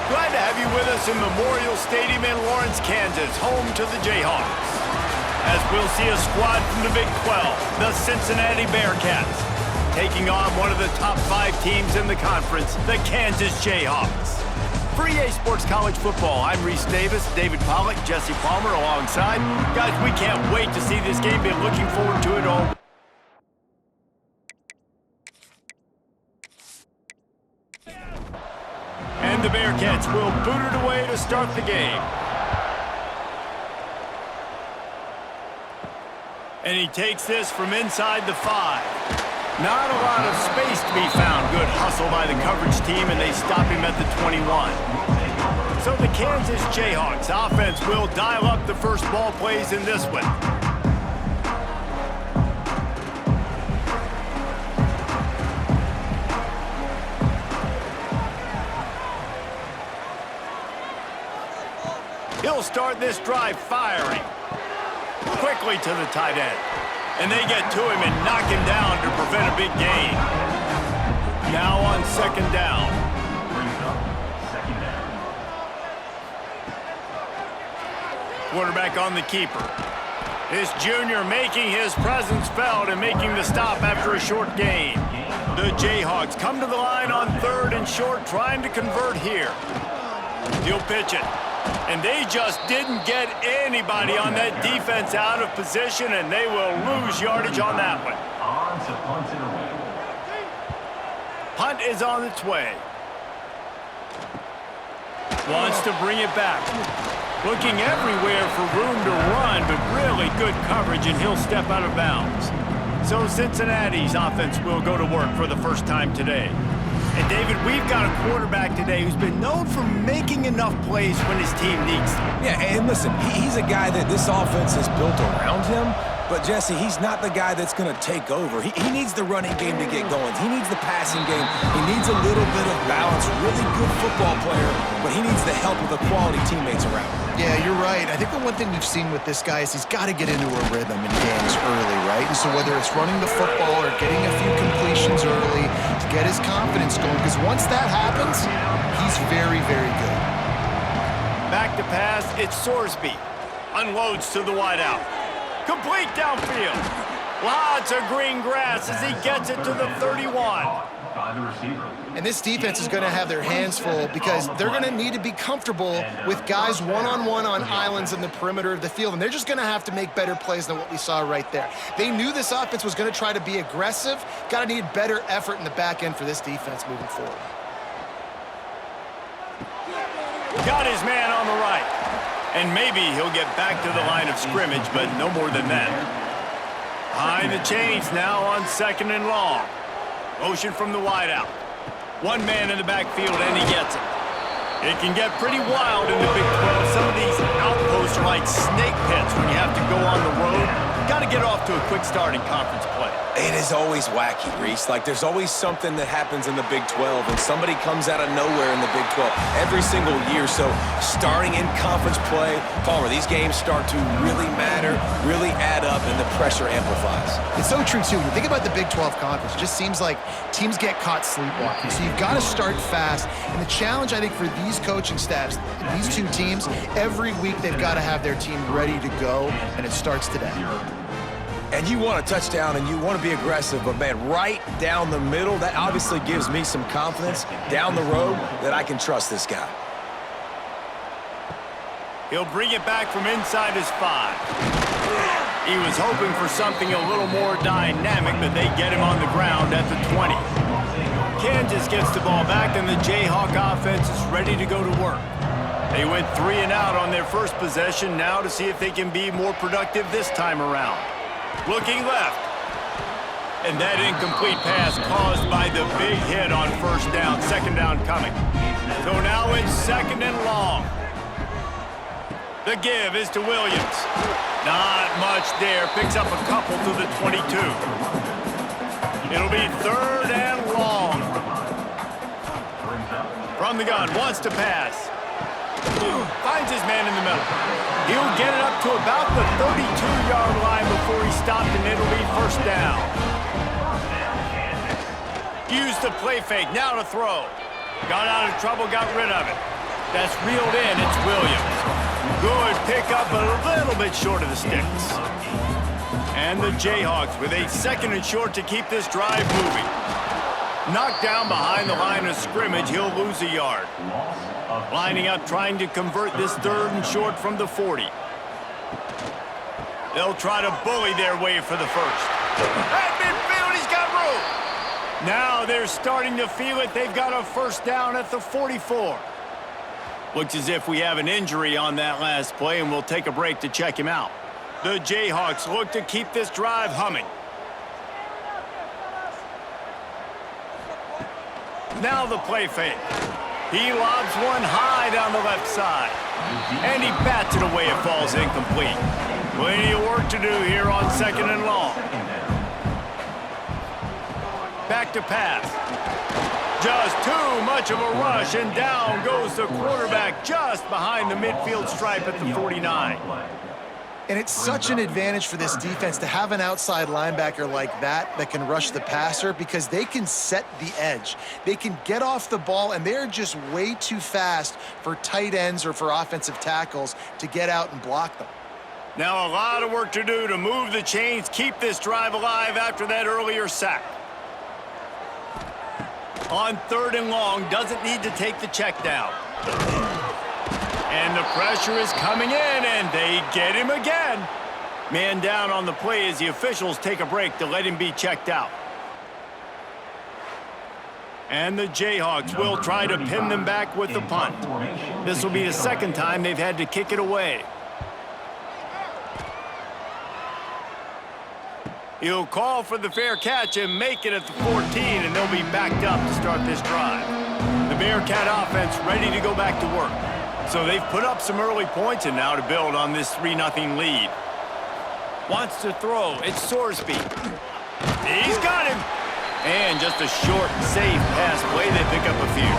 Glad to have you with us in Memorial Stadium in Lawrence, Kansas, home to the Jayhawks. As we'll see a squad from the Big 12, the Cincinnati Bearcats, taking on one of the top 5 teams in the conference, the Kansas Jayhawks. For EA Sports College Football, I'm Reese Davis, David Pollack, Jesse Palmer alongside. Guys, we can't wait to see this game. Been looking forward to it all. And the Bearcats will boot it away to start the game. And he takes this from inside the 5. Not a lot of space to be found. Good hustle by the coverage team, and they stop him at the 21. So the Kansas Jayhawks offense will dial up the first ball plays in this one. He'll start this drive firing. Quickly to the tight end. And they get to him and knock him down to prevent a big gain. Now on second down. Quarterback on the keeper. This junior making his presence felt and making the stop after a short gain. The Jayhawks come to the line on 3rd and short, trying to convert here. He'll pitch it. And they just didn't get anybody on that defense out of position, and they will lose yardage on that one. Punt is on its way. Wants to bring it back. Looking everywhere for room to run, but really good coverage, and he'll step out of bounds. So Cincinnati's offense will go to work for the first time today. And, David, we've got a quarterback today who's been known for making enough plays when his team needs them. Yeah, and listen, he's a guy that this offense is built around him. But, Jesse, he's not the guy that's going to take over. He needs the running game to get going. He needs the passing game. He needs a little bit of balance. Really good football player, but he needs the help of the quality teammates around him. Yeah, you're right. I think the one thing we've seen with this guy is he's got to get into a rhythm in games early, right? And so whether it's running the football or getting a few completions early to get his confidence going, because once that happens, he's very, very good. Back to pass, it's Sorsby. Unloads to the wideout. Complete downfield. Lots of green grass as he gets it to the 31. And this defense is going to have their hands full because they're going to need to be comfortable with guys one-on-one on islands in the perimeter of the field, and they're just going to have to make better plays than what we saw right there. They knew this offense was going to try to be aggressive. Got to need better effort in the back end for this defense moving forward. Got his man on the right. And maybe he'll get back to the line of scrimmage, but no more than that. Behind the chains now on 2nd and long. Motion from the wideout. One man in the backfield, and he gets it. It can get pretty wild in the Big 12. Some of these outposts are like snake pits when you have to go on the road. Got to get off to a quick start in conference play. It is always wacky, Reese. Like, there's always something that happens in the Big 12, and somebody comes out of nowhere in the Big 12 every single year. So, starting in conference play, Palmer, these games start to really matter, really add up, and the pressure amplifies. It's so true, too. When you think about the Big 12 conference, it just seems like teams get caught sleepwalking. So, you've got to start fast. And the challenge, I think, for these coaching staffs, these two teams, every week they've got to have their team ready to go, and it starts today. And you want a touchdown and you want to be aggressive, but, man, right down the middle, that obviously gives me some confidence down the road that I can trust this guy. He'll bring it back from inside his 5. He was hoping for something a little more dynamic, but they get him on the ground at the 20. Kansas gets the ball back, and the Jayhawk offense is ready to go to work. They went 3 and out on their first possession, now to see if they can be more productive this time around. Looking left. And that incomplete pass caused by the big hit on 1st down. 2nd down coming. So now it's 2nd and long. The give is to Williams. Not much there. Picks up a couple to the 22. It'll be 3rd and long. From the gun, wants to pass. Finds his man in the middle. He'll get it up to about the 32-yard line before he stopped, and it'll be 1st down. Use the play fake, now to throw. Got out of trouble, got rid of it. That's reeled in. It's Williams. Good pickup, but a little bit short of the sticks. And the Jayhawks with a 2nd and short to keep this drive moving. Knocked down behind the line of scrimmage, he'll lose a yard. Lining up, trying to convert this 3rd and short from the 40. They'll try to bully their way for the first. At midfield, he's got room. Now they're starting to feel it. They've got a 1st down at the 44. Looks as if we have an injury on that last play, and we'll take a break to check him out. The Jayhawks look to keep this drive humming. Now the play fake. He lobs one high down the left side. And he bats it away. It falls incomplete. Plenty of work to do here on 2nd and long. Back to pass. Just too much of a rush, and down goes the quarterback just behind the midfield stripe at the 49. And it's such an advantage for this defense to have an outside linebacker like that can rush the passer, because they can set the edge. They can get off the ball, and they're just way too fast for tight ends or for offensive tackles to get out and block them. Now a lot of work to do to move the chains, keep this drive alive after that earlier sack. On 3rd and long, doesn't need to take the check down. And the pressure is coming in, and they get him again. Man down on the play as the officials take a break to let him be checked out. And the Jayhawks will try to pin them back with the punt. This will be the 2nd time they've had to kick it away. He'll call for the fair catch and make it at the 14, and they'll be backed up to start this drive. The Bearcat offense ready to go back to work. So they've put up some early points, and now to build on this 3-0 lead. Wants to throw. It's Sorsby. He's got him. And just a short, safe pass play. They pick up a few.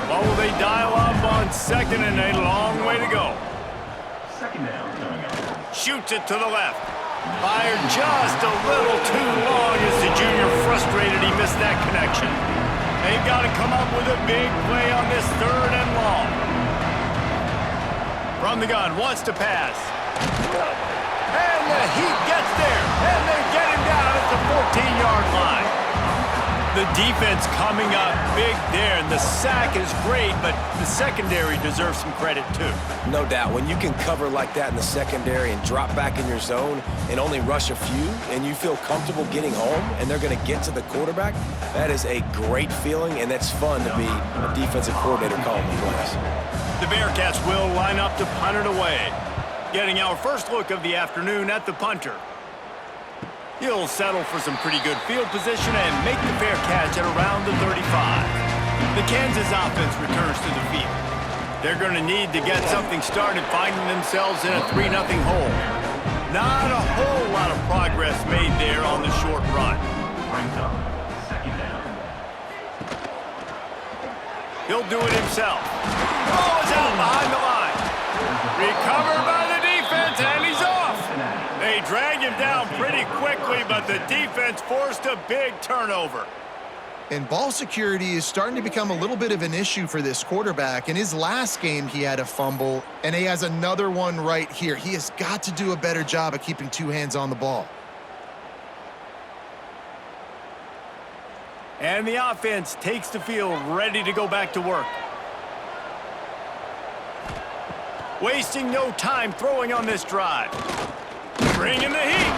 What will they dial up on 2nd, and a long way to go. Shoots it to the left. Fired just a little too long as the junior frustrated he missed that connection. They've got to come up with a big play on this 3rd and long. From the gun, wants to pass. And the Heat gets there, and they get him down at the 14-yard line. The defense coming up big there, and the sack is great, but the secondary deserves some credit too. No doubt. When you can cover like that in the secondary and drop back in your zone and only rush a few, and you feel comfortable getting home and they're going to get to the quarterback, that is a great feeling, and it's fun to be a defensive coordinator calling the plays. The Bearcats will line up to punt it away. Getting our first look of the afternoon at the punter. He'll settle for some pretty good field position and make the fair catch at around the 35. The Kansas offense returns to the field. They're going to need to get something started, finding themselves in a 3-0 hole. Not a whole lot of progress made there on the short run. He'll do it himself. Ball is out behind the line. Recovered by the defense, and he's off. They drag him down pretty quickly, but the defense forced a big turnover. And ball security is starting to become a little bit of an issue for this quarterback. In his last game, he had a fumble, and he has another one right here. He has got to do a better job of keeping 2 hands on the ball. And the offense takes the field, ready to go back to work. Wasting no time throwing on this drive. Bringing the heat.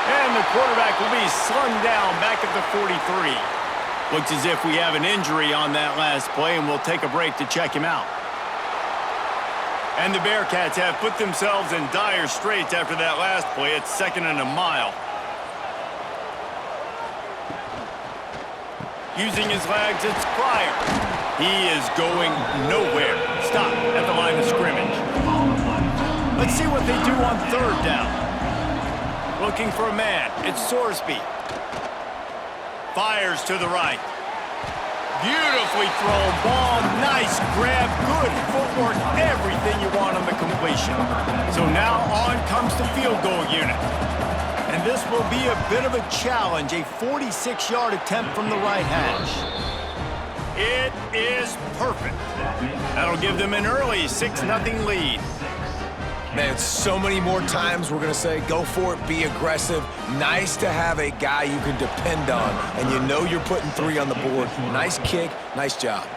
And the quarterback will be slung down back at the 43. Looks as if we have an injury on that last play, and we'll take a break to check him out. And the Bearcats have put themselves in dire straits after that last play. It's 2nd and a mile. Using his legs, it's Pryor. He is going nowhere. Stop at the line of scrimmage. Let's see what they do on 3rd down. Looking for a man. It's Sorsby. Fires to the right. Beautifully thrown ball. Nice grab. Good footwork. Everything you want on the completion. So now on comes the field goal unit. And this will be a bit of a challenge. A 46-yard attempt from the right hash. It is perfect. That'll give them an early 6-0 lead. Man, so many more times we're going to say, go for it, be aggressive. Nice to have a guy you can depend on, and you know you're putting 3 on the board. Nice kick, nice job.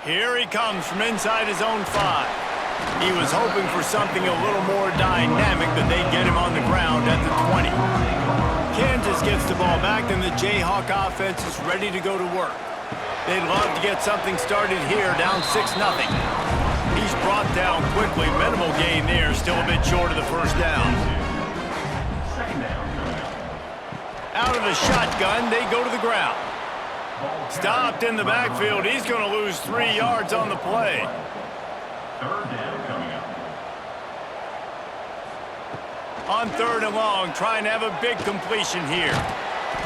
Here he comes from inside his own 5. He was hoping for something a little more dynamic, but they get him on the ground at the 20. Kansas gets the ball back, and the Jayhawk offense is ready to go to work. They'd love to get something started here, down 6-0. He's brought down quickly. Minimal gain there, still a bit short of the first down. Out of the shotgun, they go to the ground. Stopped in the backfield. He's going to lose 3 yards on the play. On 3rd and long, trying to have a big completion here.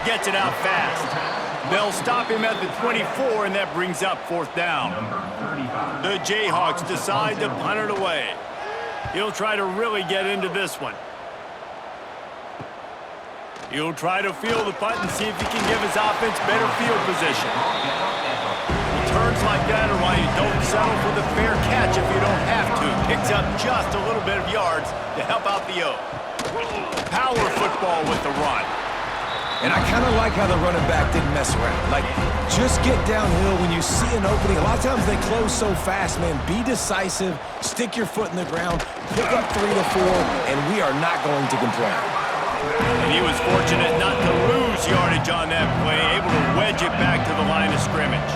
Gets it out fast. They'll stop him at the 24, and that brings up 4th down. The Jayhawks decide to punt it away. He'll try to really get into this one. He'll try to field the punt and see if he can give his offense better field position. Returns like that are why you don't settle for the fair catch if you don't have to. Picks up just a little bit of yards to help out the O. Power football with the run. And I kind of like how the running back didn't mess around. Like, just get downhill when you see an opening. A lot of times they close so fast, man. Be decisive, stick your foot in the ground, pick up 3 to 4, and we are not going to complain. And he was fortunate not to lose yardage on that play, able to wedge it back to the line of scrimmage.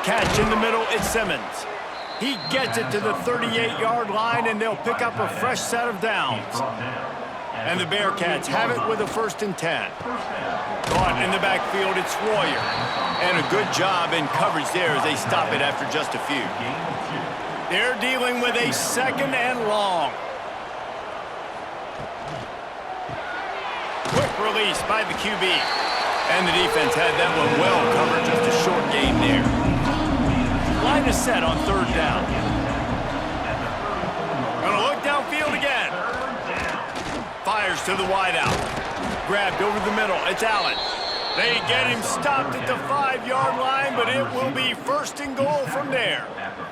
Catch in the middle, it's Simmons. He gets it to the 38-yard line, and they'll pick up a fresh set of downs. And the Bearcats have it with a 1st and 10. Caught in the backfield, it's Royer. And a good job in coverage there as they stop it after just a few. They're dealing with a 2nd and long. Quick release by the QB. And the defense had that one well covered, just a short gain there. Line is set on 3rd down. Gonna look downfield again. Fires to the wideout. Grabbed over the middle. It's Allen. They get him stopped at the 5-yard line, but it will be 1st and goal from there.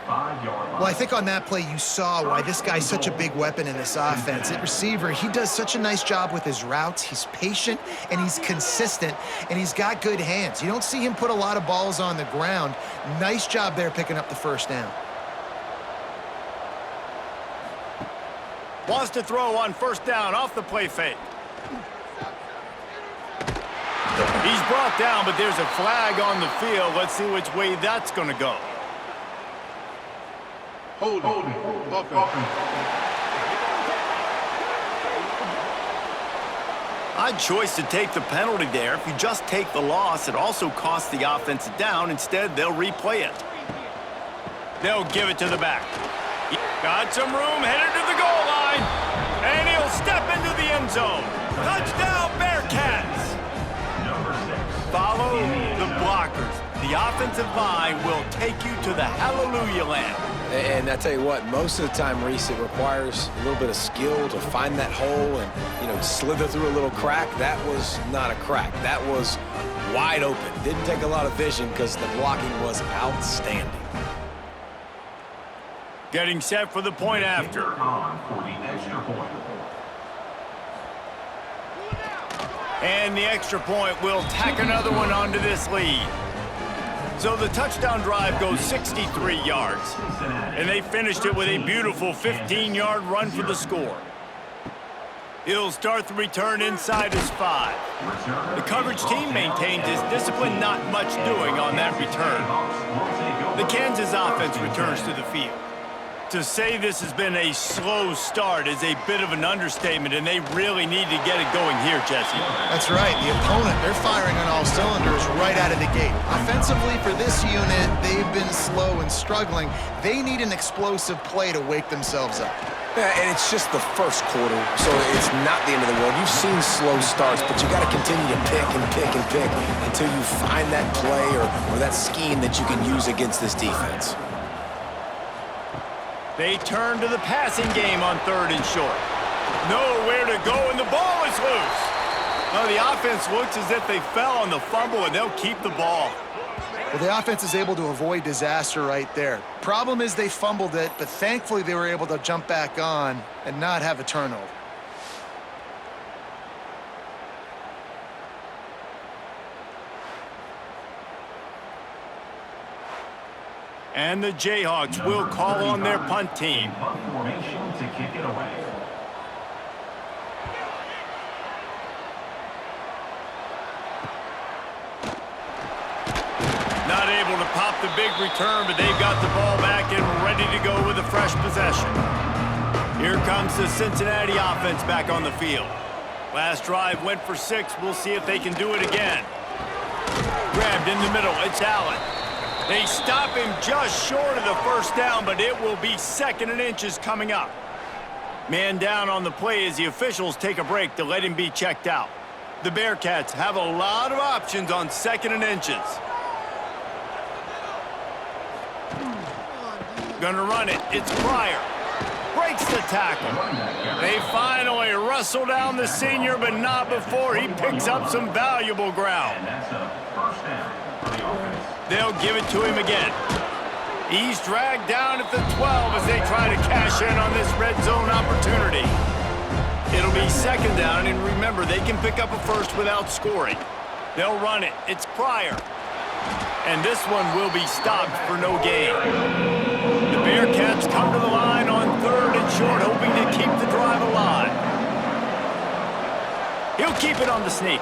Well, I think on that play you saw why this guy's such a big weapon in this offense. At receiver, he does such a nice job with his routes. He's patient, and he's consistent, and he's got good hands. You don't see him put a lot of balls on the ground. Nice job there picking up the 1st down. Wants to throw on 1st down off the play fake. He's brought down, but there's a flag on the field. Let's see which way that's going to go. Hold it. Odd choice to take the penalty there. If you just take the loss, it also costs the offense a down. Instead, they'll replay it. They'll give it to the back. Got some room, headed to the goal line. And he'll step into the end zone. Touchdown, Bearcats! Follow the blockers. The offensive line will take you to the hallelujah land. And I tell you what, most of the time, Reese, it requires a little bit of skill to find that hole and, slither through a little crack. That was not a crack. That was wide open. Didn't take a lot of vision because the blocking was outstanding. Getting set for the point after. And the extra point will tack another one onto this lead. So the touchdown drive goes 63 yards. And they finished it with a beautiful 15-yard run for the score. He'll start the return inside his 5. The coverage team maintains his discipline, not much doing on that return. The Kansas offense returns to the field. To say this has been a slow start is a bit of an understatement, and they really need to get it going here, Jesse. That's right. The opponent, they're firing on all cylinders right out of the gate. Offensively, for this unit, they've been slow and struggling. They need an explosive play to wake themselves up. Yeah, and it's just the first quarter, so it's not the end of the world. You've seen slow starts, but you got to continue to pick and pick and pick until you find that play or that scheme that you can use against this defense. They turn to the passing game on 3rd and short. Nowhere to go, and the ball is loose. Well, the offense looks as if they fell on the fumble, and they'll keep the ball. Well, the offense is able to avoid disaster right there. Problem is they fumbled it, but thankfully they were able to jump back on and not have a turnover. And the Jayhawks will call on their punt team. Formation to kick it away. Not able to pop the big return, but they've got the ball back and ready to go with a fresh possession. Here comes the Cincinnati offense back on the field. Last drive went for 6. We'll see if they can do it again. Grabbed in the middle. It's Allen. They stop him just short of the first down, but it will be 2nd and inches coming up. Man down on the play as the officials take a break to let him be checked out. The Bearcats have a lot of options on 2nd and inches. Gonna run it. It's Pryor. Breaks the tackle. They finally wrestle down the senior, but not before he picks up some valuable ground. And that's a first down for the offense. They'll give it to him again. He's dragged down at the 12 as they try to cash in on this red zone opportunity. It'll be 2nd down, and remember, they can pick up a first without scoring. They'll run it. It's Pryor. And this one will be stopped for no gain. The Bearcats come to the line on 3rd and short, hoping to keep the drive alive. He'll keep it on the sneak.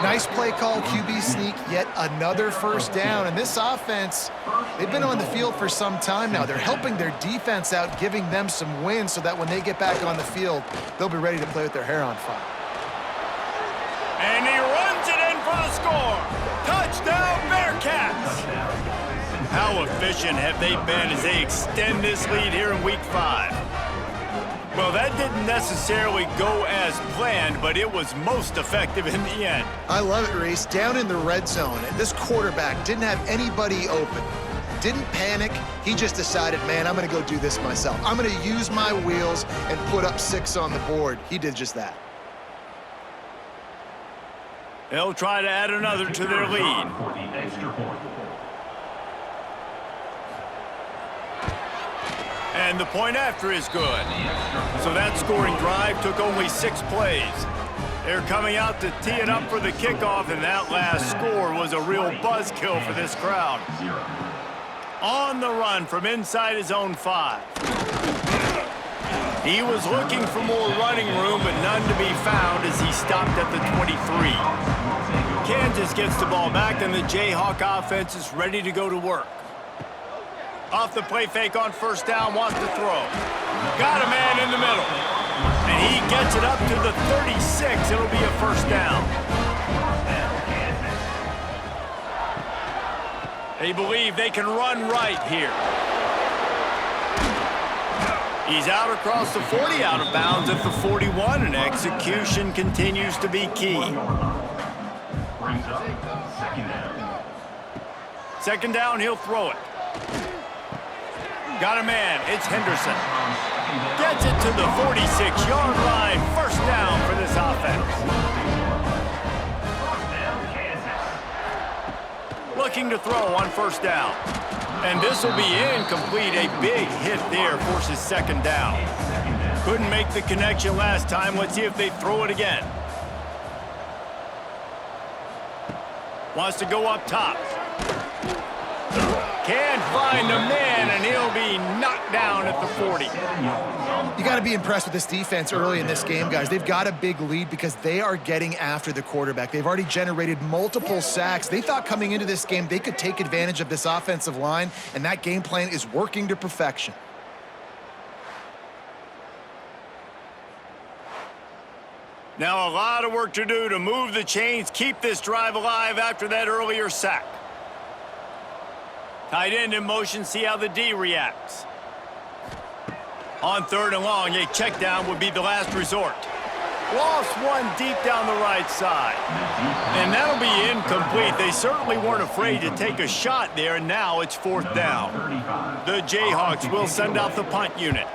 Nice play call, QB sneak, yet another first down. And this offense, they've been on the field for some time now. They're helping their defense out, giving them some wins so that when they get back on the field, they'll be ready to play with their hair on fire. And he runs it in for the score. Touchdown, Bearcats! How efficient have they been as they extend this lead here in Week 5? Well, that didn't necessarily go as planned, but it was most effective in the end. I love it, Reese. Down in the red zone, and this quarterback didn't have anybody open. Didn't panic. He just decided, man, I'm going to go do this myself. I'm going to use my wheels and put up 6 on the board. He did just that. They'll try to add another to their lead. For the extra point. And the point after is good. So that scoring drive took only 6 plays. They're coming out to tee it up for the kickoff, and that last score was a real buzzkill for this crowd. On the run from inside his own 5. He was looking for more running room, but none to be found as he stopped at the 23. Kansas gets the ball back, and the Jayhawk offense is ready to go to work. Off the play fake on first down, wants to throw. Got a man in the middle. And he gets it up to the 36. It'll be a first down. They believe they can run right here. He's out across the 40, out of bounds at the 41, and execution continues to be key. Brings up 2nd down. 2nd down, he'll throw it. Got a man, it's Henderson. Gets it to the 46-yard line. First down for this offense. Looking to throw on first down. And this will be incomplete. A big hit there forces 2nd down. Couldn't make the connection last time. Let's see if they throw it again. Wants to go up top. Can't find a man, and he'll be knocked down at the 40. You got to be impressed with this defense early in this game, guys. They've got a big lead because they are getting after the quarterback. They've already generated multiple sacks. They thought coming into this game they could take advantage of this offensive line, and that game plan is working to perfection. Now a lot of work to do to move the chains, keep this drive alive after that earlier sack. Tight end in motion, see how the D reacts. On 3rd and long, a check down would be the last resort. Lost one deep down the right side. And that'll be incomplete. They certainly weren't afraid to take a shot there, and now it's 4th down. The Jayhawks will send out the punt unit.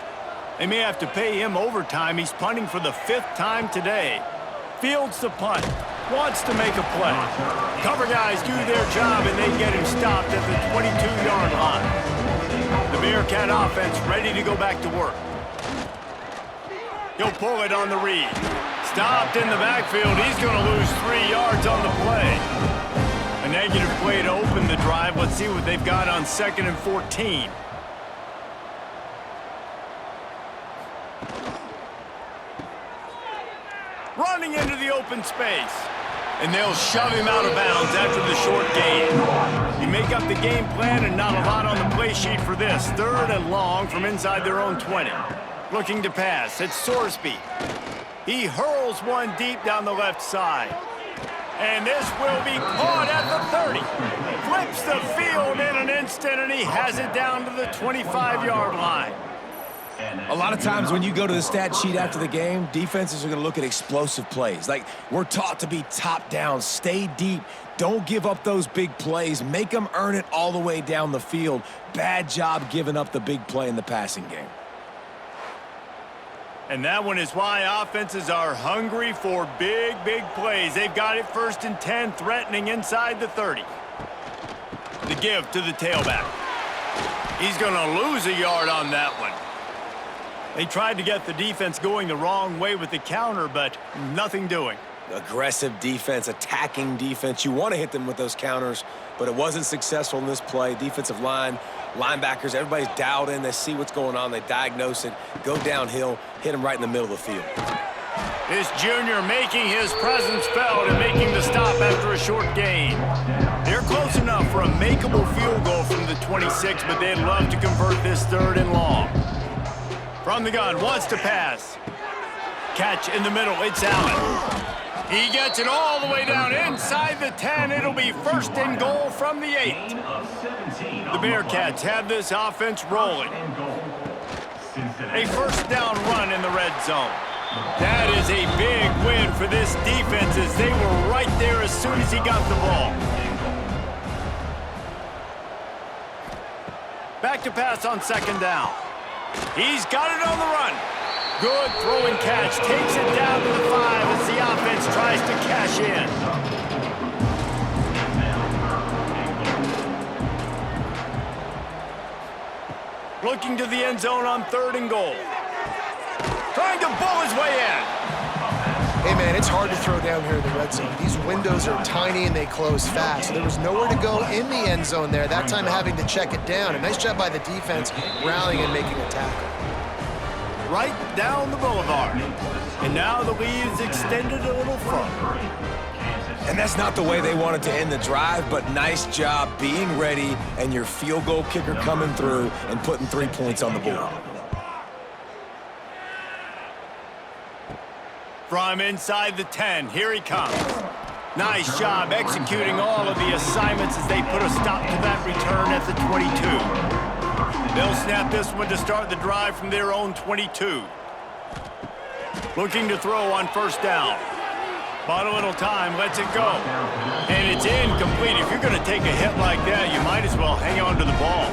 They may have to pay him overtime. He's punting for the 5th time today. Fields the punt. Wants to make a play. Cover guys do their job, and they get him stopped at the 22-yard line. The Bearcat offense ready to go back to work. He'll pull it on the read. Stopped in the backfield. He's going to lose 3 yards on the play. A negative play to open the drive. Let's see what they've got on 2nd and 14. Running into the open space. And they'll shove him out of bounds after the short gain. You make up the game plan and not a lot on the play sheet for this. 3rd and long from inside their own 20. Looking to pass. It's Sorsby. He hurls one deep down the left side. And this will be caught at the 30. Flips the field in an instant, and he has it down to the 25-yard line. A lot of times when you go to the stat sheet after the game, defenses are going to look at explosive plays. Like, we're taught to be top down, stay deep, don't give up those big plays, make them earn it all the way down the field. Bad job giving up the big play in the passing game. And that one is why offenses are hungry for big, big plays. They've got it 1st and 10, threatening inside the 30. The give to the tailback. He's going to lose a yard on that one. They tried to get the defense going the wrong way with the counter, but nothing doing. Aggressive defense, attacking defense. You want to hit them with those counters, but it wasn't successful in this play. Defensive line, linebackers, everybody's dialed in. They see what's going on. They diagnose it, go downhill, hit them right in the middle of the field. This junior making his presence felt and making the stop after a short gain. They're close enough for a makeable field goal from the 26, but they'd love to convert this 3rd and long. From the gun, wants to pass. Catch in the middle, it's Allen. He gets it all the way down inside the 10. It'll be 1st and goal from the 8. The Bearcats have this offense rolling. A 1st down run in the red zone. That is a big win for this defense as they were right there as soon as he got the ball. Back to pass on 2nd down. He's got it on the run. Good throw and catch. Takes it down to the 5 as the offense tries to cash in. Looking to the end zone on 3rd and goal. Trying to bull his way in. Hey, man, it's hard to throw down here in the red zone. These windows are tiny and they close fast. There was nowhere to go in the end zone there, that time having to check it down. A nice job by the defense rallying and making a tackle. Right down the boulevard. And now the lead is extended a little further. And that's not the way they wanted to end the drive, but nice job being ready and your field goal kicker coming through and putting 3 points on the board. From inside the 10, here he comes. Nice job executing all of the assignments as they put a stop to that return at the 22. They'll snap this one to start the drive from their own 22. Looking to throw on 1st down. Bought a little time, lets it go. And it's incomplete. If you're going to take a hit like that, you might as well hang on to the ball.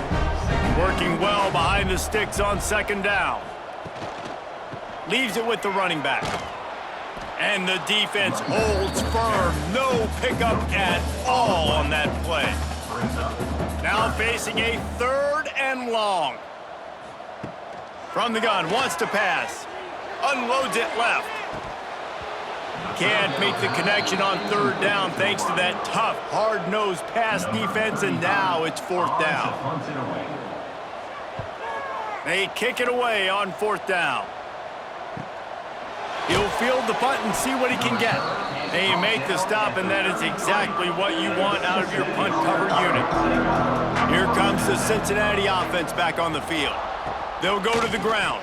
Working well behind the sticks on 2nd down. Leaves it with the running back. And the defense holds firm. No pickup at all on that play. Now facing a 3rd and long. From the gun, wants to pass. Unloads it left. Can't make the connection on 3rd down thanks to that tough, hard-nosed pass defense, and now it's 4th down. They kick it away on 4th down. He'll field the punt and see what he can get. They make the stop, and that is exactly what you want out of your punt cover unit. Here comes the Cincinnati offense back on the field. They'll go to the ground.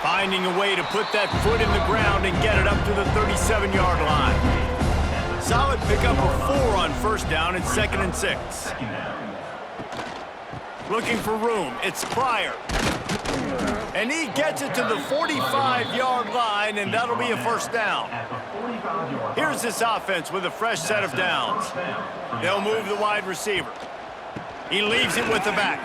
Finding a way to put that foot in the ground and get it up to the 37-yard line. Solid pickup of 4 on 1st down and 2nd and 6. Looking for room, it's Pryor. And he gets it to the 45-yard line, and that'll be a 1st down. Here's this offense with a fresh set of downs. They'll move the wide receiver. He leaves it with the back.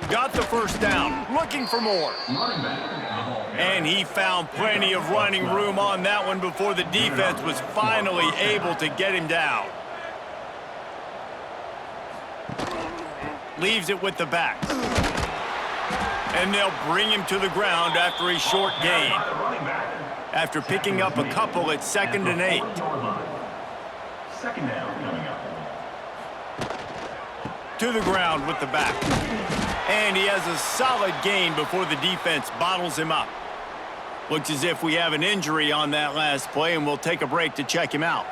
Got the 1st down, looking for more. Running back, the ball. And he found plenty of running room on that one before the defense was finally able to get him down. Leaves it with the back. And they'll bring him to the ground after a short gain. After picking up a couple at 2nd and 8. Second down coming up. To the ground with the back. And he has a solid gain before the defense bottles him up. Looks as if we have an injury on that last play, and we'll take a break to check him out.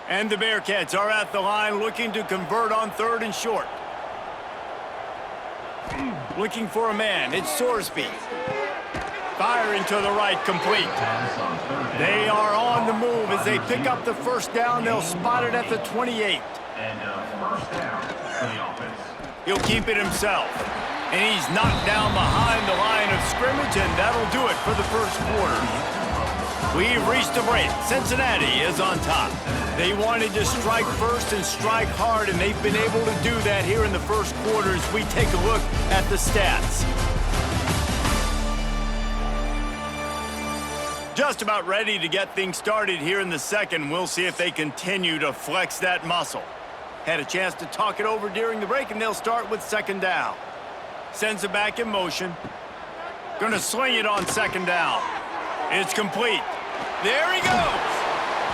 And the Bearcats are at the line looking to convert on 3rd and short. Looking for a man. It's Sorsby. Firing to the right, complete. They are on the move as they pick up the first down. They'll spot it at the 28. And first down for the offense. He'll keep it himself. And he's knocked down behind the line of scrimmage, and that'll do it for the first quarter. We've reached a break. Cincinnati is on top. They wanted to strike first and strike hard, and they've been able to do that here in the first quarter as we take a look at the stats. Just about ready to get things started here in the second. We'll see if they continue to flex that muscle. Had a chance to talk it over during the break, and they'll start with 2nd down. Sends it back in motion. Gonna sling it on 2nd down. It's complete. There he goes.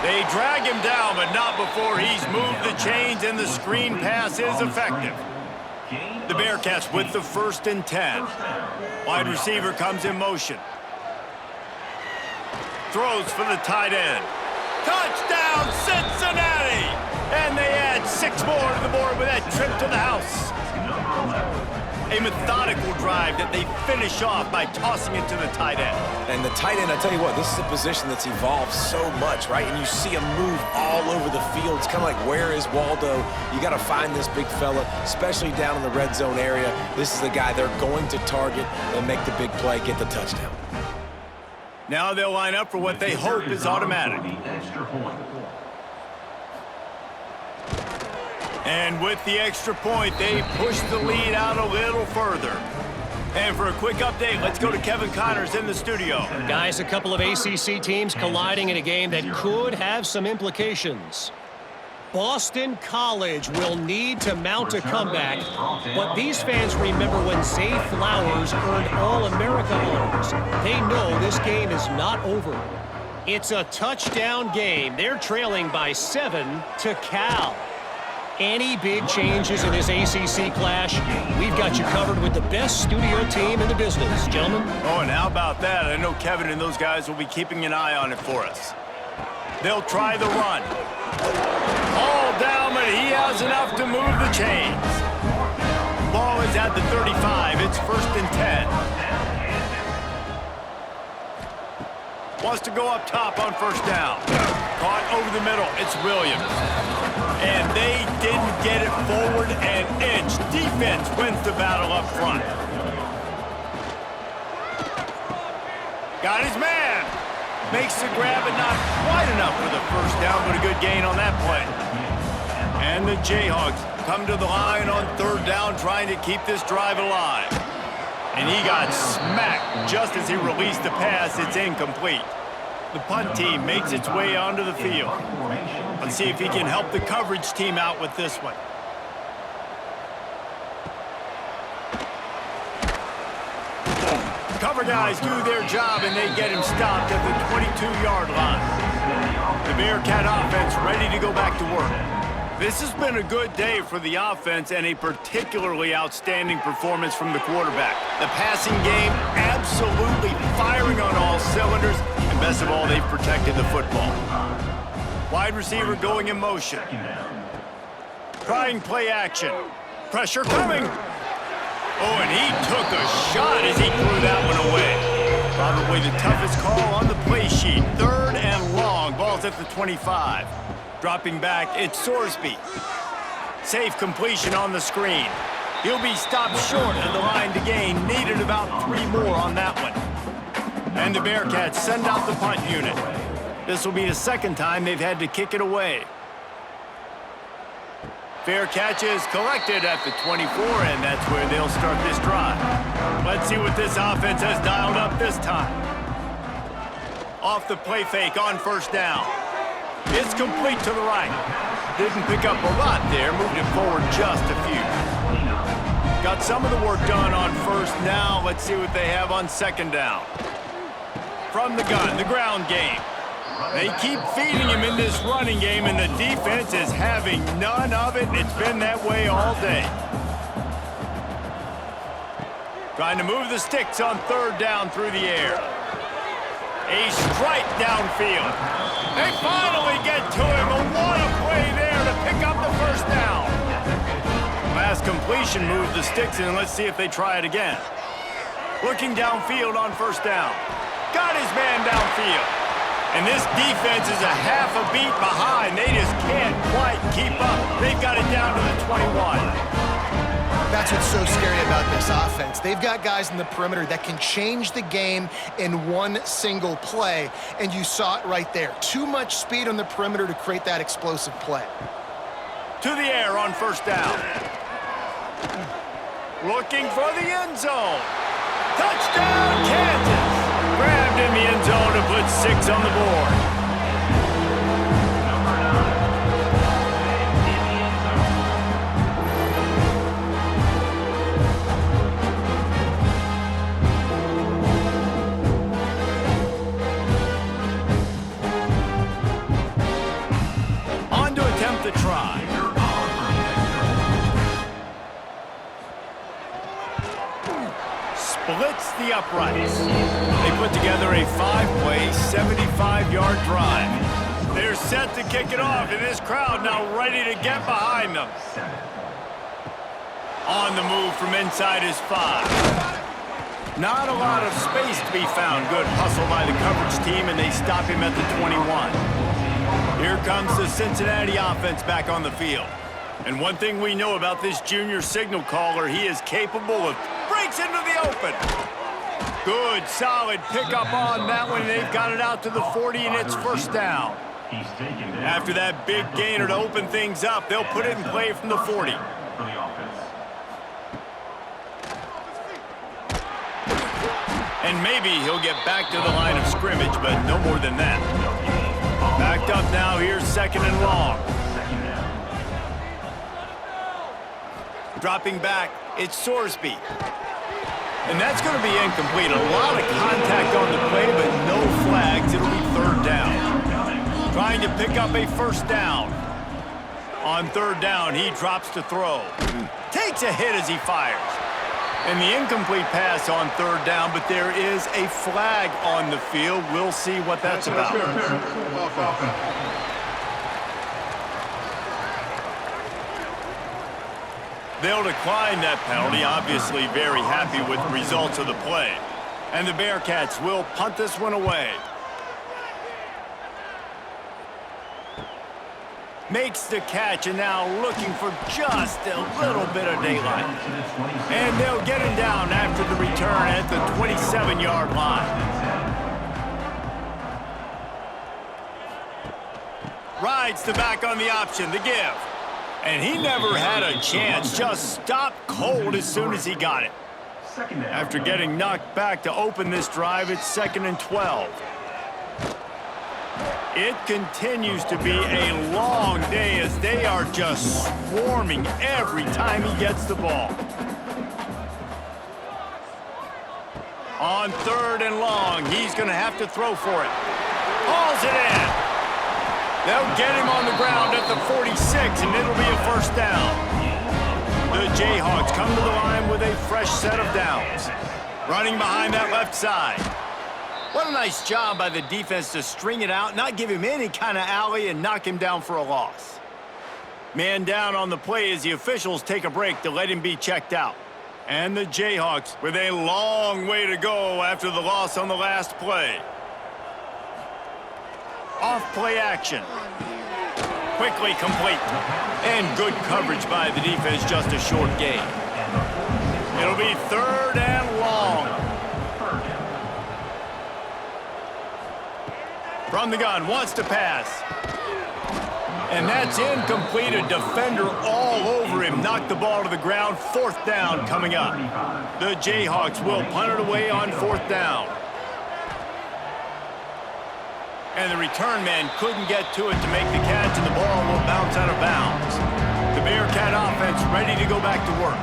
They drag him down, but not before he's moved the chains, and the screen pass is effective. The Bearcats with the 1st and 10. Wide receiver comes in motion. Throws for the tight end. Touchdown, Cincinnati! And they add 6 more to the board with that trip to the house. A methodical drive that they finish off by tossing it to the tight end. And the tight end, I tell you what, this is a position that's evolved so much, right? And you see him move all over the field. It's kind of like, where is Waldo? You got to find this big fella, especially down in the red zone area. This is the guy they're going to target and make the big play, get the touchdown. Now they'll line up for what they hope is automatic. Extra point. And with the extra point, they push the lead out a little further. And for a quick update, let's go to Kevin Connors in the studio. Guys, a couple of ACC teams colliding in a game that could have some implications. Boston College will need to mount a comeback, but these fans remember when Zay Flowers earned All-America honors. They know this game is not over. It's a touchdown game. They're trailing by 7 to Cal. Any big changes in this ACC clash, we've got you covered with the best studio team in the business, gentlemen. Oh, and how about that? I know Kevin and those guys will be keeping an eye on it for us. They'll try the run. All down, but he has enough to move the chains. Ball is at the 35. It's 1st and 10. Wants to go up top on 1st down. Caught over the middle. It's Williams. And they didn't get it forward an inch. Defense wins the battle up front. Got his man. Makes the grab, but not quite enough for the 1st down, but a good gain on that play. And the Jayhawks come to the line on 3rd down, trying to keep this drive alive. And he got smacked just as he released the pass. It's incomplete. The punt team makes its way onto the field. Let's see if he can help the coverage team out with this one. Cover guys do their job, and they get him stopped at the 22-yard line. The Bearcat offense ready to go back to work. This has been a good day for the offense and a particularly outstanding performance from the quarterback. The passing game absolutely firing on all cylinders, and best of all, they've protected the football. Wide receiver going in motion. Trying play action. Pressure coming. Oh, and he took a shot as he threw that one away. Probably the toughest call on the play sheet. 3rd and long. Ball's at the 25. Dropping back, it's Sorsby. Safe completion on the screen. He'll be stopped short of the line to gain. Needed about 3 more on that one. And the Bearcats send out the punt unit. This will be the 2nd time they've had to kick it away. Fair catch is collected at the 24, and that's where they'll start this drive. Let's see what this offense has dialed up this time. Off the play fake on first down. It's complete to the right. Didn't pick up a lot there, moved it forward just a few. Got some of the work done on first. Now let's see what they have on second down. From the gun, the ground game. They keep feeding him in this running game, and the defense is having none of it. It's been that way all day. Trying to move the sticks on third down through the air. A strike downfield. They finally get to him. A what a play there to pick up the first down. Last completion moved the sticks in. Let's see if they try it again. Looking downfield on first down. Got his man downfield. And this defense is a half a beat behind. They just can't quite keep up. They've got it down to the 21. That's what's so scary about this offense. They've got guys in the perimeter that can change the game in one single play, and you saw it right there. Too much speed on the perimeter to create that explosive play. To the air on first down. Looking for the end zone. Touchdown, Kansas! Grabbed in the end zone to put 6 on the board. On to attempt the try. Splits the uprights. They put together a 5-play, 75-yard drive. They're set to kick it off, and this crowd now ready to get behind them. On the move from inside his 5. Not a lot of space to be found. Good hustle by the coverage team, and they stop him at the 21. Here comes the Cincinnati offense back on the field. And one thing we know about this junior signal caller, he is capable of breaks into the open. Good, solid pickup on that one. They've got it out to the 40, and it's first down. After that big gainer to open things up, they'll put it in play from the 40. And maybe he'll get back to the line of scrimmage, but no more than that. Backed up now, here's second and long. Dropping back, it's Sorsby. And that's going to be incomplete. A lot of contact on the play, but no flags. It'll be third down. Trying to pick up a first down. On third down, he drops to throw. Takes a hit as he fires. And the incomplete pass on third down, but there is a flag on the field. We'll see what that's about. They'll decline that penalty, obviously very happy with the results of the play. And the Bearcats will punt this one away. Makes the catch, and now looking for just a little bit of daylight. And they'll get him down after the return at the 27-yard line. Rides the back on the option, the give. And he never had a chance, just stopped cold as soon as he got it. After getting knocked back to open this drive, it's 2nd and 12. It continues to be a long day as they are just swarming every time he gets the ball. On third and long, he's going to have to throw for it. Hauls it in. They'll get him on the ground at the 46, and it'll be a first down. The Jayhawks come to the line with a fresh set of downs. Running behind that left side. What a nice job by the defense to string it out, not give him any kind of alley, and knock him down for a loss. Man down on the play as the officials take a break to let him be checked out. And the Jayhawks with a long way to go after the loss on the last play. Off play action. Quickly complete. And good coverage by the defense, just a short gain. It'll be third and long. From the gun, wants to pass. And that's incomplete. A defender all over him. Knocked the ball to the ground. 4th down coming up. The Jayhawks will punt it away on 4th down. And the return man couldn't get to it to make the catch, and the ball will bounce out of bounds. The Bearcat offense ready to go back to work.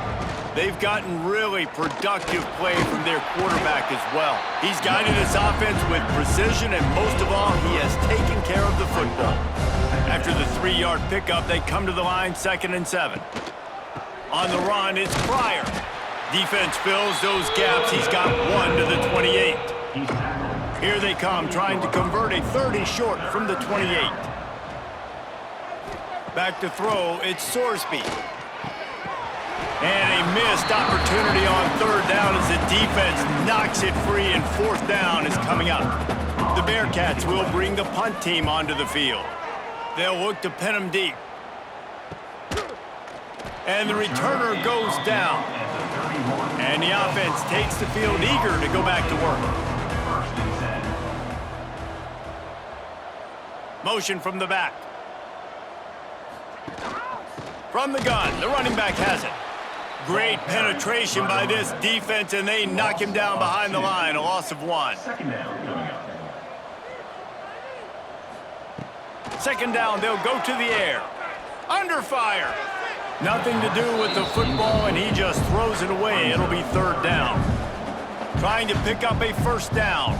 They've gotten really productive play from their quarterback as well. He's guided this offense with precision, and most of all, he has taken care of the football. After the 3-yard pickup, they come to the line, 2nd and 7. On the run, it's Pryor. Defense fills those gaps. He's got 1 to the 28. Here they come, trying to convert a 30 short from the 28. Back to throw, it's Sorsby. And a missed opportunity on 3rd down as the defense knocks it free, and 4th down is coming up. The Bearcats will bring the punt team onto the field. They'll look to pin them deep. And the returner goes down. And the offense takes the field eager to go back to work. Motion from the back. From the gun, the running back has it. Great penetration by this defense, and they knock him down behind the line, a loss of 1. 2nd down coming up. 2nd down, they'll go to the air. Under fire. Nothing to do with the football, and he just throws it away. It'll be 3rd down. Trying to pick up a 1st down.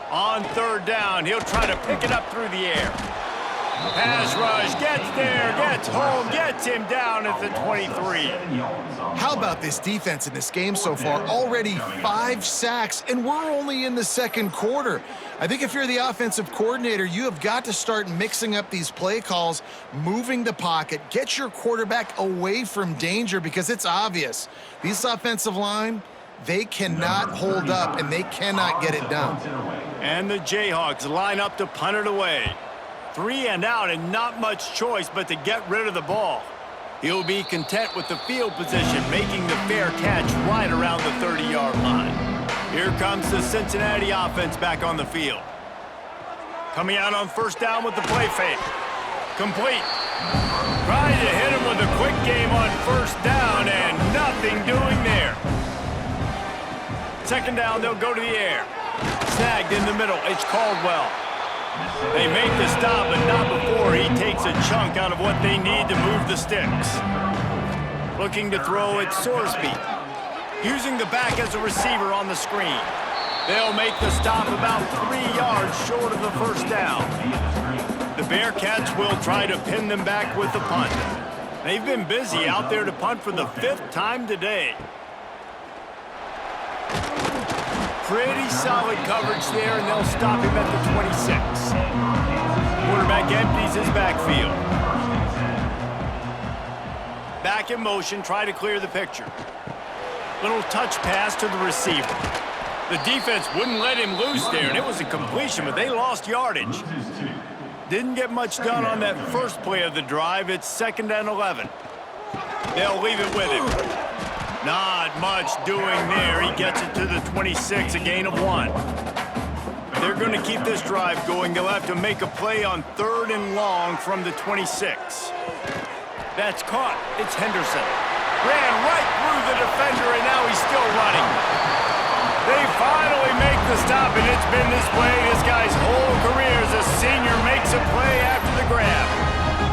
On 3rd down, he'll try to pick it up through the air. Pass rush, gets there, gets home, gets him down at the 23. How about this defense in this game so far? Already 5 sacks, and we're only in the 2nd quarter. I think if you're the offensive coordinator, you have got to start mixing up these play calls, moving the pocket, get your quarterback away from danger, because it's obvious. These offensive line, they cannot hold up, and they cannot get it done. And the Jayhawks line up to punt it away. 3 and out, and not much choice but to get rid of the ball. He'll be content with the field position, making the fair catch right around the 30-yard line. Here comes the Cincinnati offense back on the field. Coming out on 1st down with the play fake. Complete. Trying to hit him with a quick game on 1st down, and nothing doing there. 2nd down, they'll go to the air. Snagged in the middle, it's Caldwell. They make the stop, but not before he takes a chunk out of what they need to move the sticks. Looking to throw, it's Sorsby. Using the back as a receiver on the screen. They'll make the stop about 3 yards short of the 1st down. The Bearcats will try to pin them back with the punt. They've been busy out there to punt for the 5th time today. Pretty solid coverage there, and they'll stop him at the 26. Quarterback empties his backfield. Back in motion, try to clear the picture. Little touch pass to the receiver. The defense wouldn't let him loose there, and it was a completion, but they lost yardage. Didn't get much done on that first play of the drive. It's 2nd and 11. They'll leave it with him. Not much doing there. He gets it to the 26, a gain of 1. If they're going to keep this drive going, they'll have to make a play on 3rd and long from the 26. That's caught. It's Henderson. Ran right through the defender, and now he's still running. They finally make the stop, and it's been this way this guy's whole career as a senior makes a play after the grab.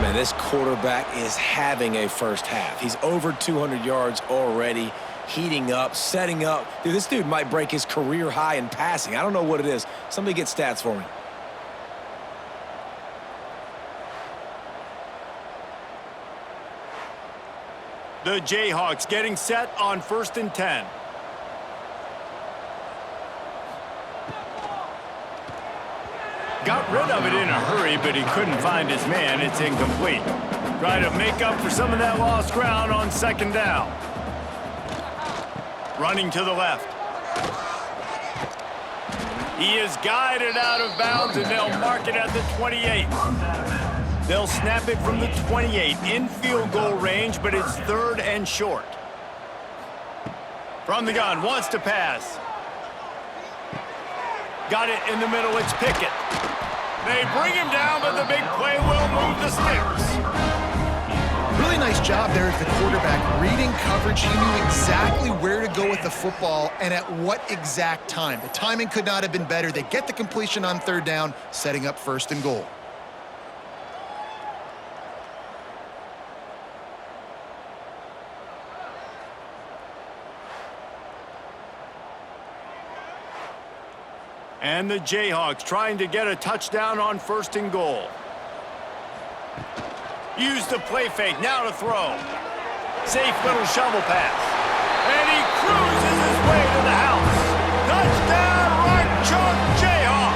Man, this quarterback is having a 1st half. He's over 200 yards already, heating up, setting up. Dude, this dude might break his career high in passing. I don't know what it is. Somebody get stats for me. The Jayhawks getting set on 1st and 10. Got rid of it in a hurry, but he couldn't find his man. It's incomplete. Try to make up for some of that lost ground on 2nd down. Running to the left. He is guided out of bounds, and they'll mark it at the 28. They'll snap it from the 28 in field goal range, but it's 3rd and short. From the gun, wants to pass. Got it in the middle, it's Pickett. They bring him down, but the big play will move the sticks. Really nice job there at the quarterback. Reading coverage, he knew exactly where to go with the football and at what exact time. The timing could not have been better. They get the completion on third down, setting up 1st and goal. And the Jayhawks trying to get a touchdown on 1st and goal. Use the play fake, now to throw. Safe little shovel pass. And he cruises his way to the house. Touchdown, right chalk Jayhawk.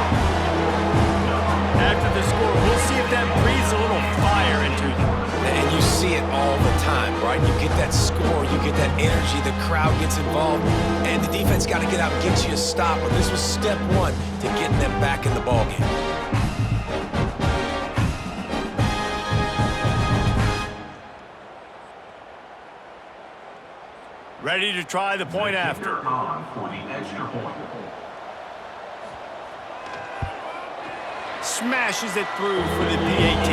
After the score, we'll see if that breathes a little fire into them. And you see it all the time, right? You get that score, you get that energy, the crowd gets involved, and the defense got to get out and get you a stop. But this was step 1 to getting them back in the ballgame. Ready to try the point after. On for the extra point. Smashes it through for the PAT.